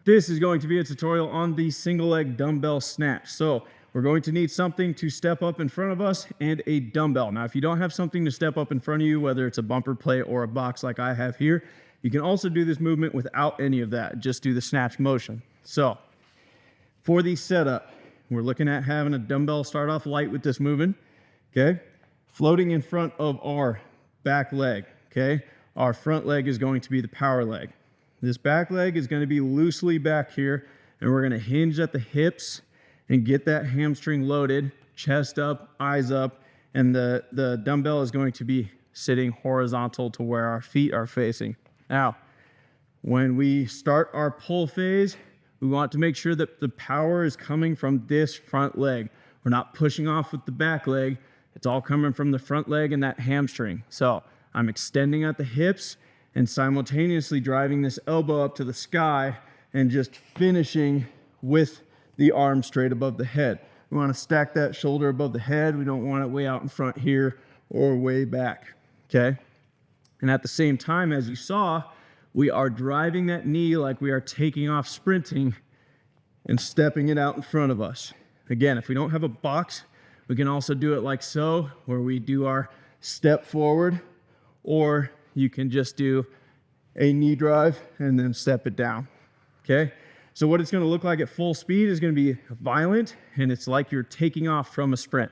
This is going to be a tutorial on the single leg dumbbell snatch. So we're going to need something to step up in front of us and a dumbbell. Now, if you don't have something to step up in front of you, whether it's a bumper plate or a box like I have here, you can also do this movement without any of that. Just do the snatch motion. So for the setup, we're looking at having a dumbbell start off light with this movement, okay? Floating in front of our back leg, okay? Our front leg is going to be the power leg. This back leg is going to be loosely back here, and we're going to hinge at the hips and get that hamstring loaded, chest up, eyes up, and the dumbbell is going to be sitting horizontal to where our feet are facing. Now, when we start our pull phase, we want to make sure that the power is coming from this front leg. We're not pushing off with the back leg. It's all coming from the front leg and that hamstring. So I'm extending at the hips and simultaneously driving this elbow up to the sky and just finishing with the arm straight above the head. We want to stack that shoulder above the head. We don't want it way out in front here or way back, okay? And at the same time, as you saw, we are driving that knee like we are taking off sprinting and stepping it out in front of us. Again, if we don't have a box, we can also do it like so, where we do our step forward, or you can just do a knee drive and then step it down, okay? So what it's gonna look like at full speed is gonna be violent, and it's like you're taking off from a sprint.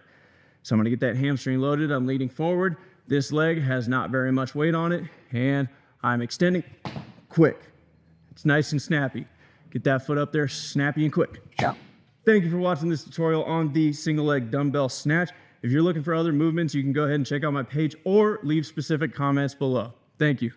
So I'm gonna get that hamstring loaded, I'm leaning forward. This leg has not very much weight on it, and I'm extending quick. It's nice and snappy. Get that foot up there, snappy and quick. Yeah. Thank you for watching this tutorial on the single leg dumbbell snatch. If you're looking for other movements, you can go ahead and check out my page or leave specific comments below. Thank you.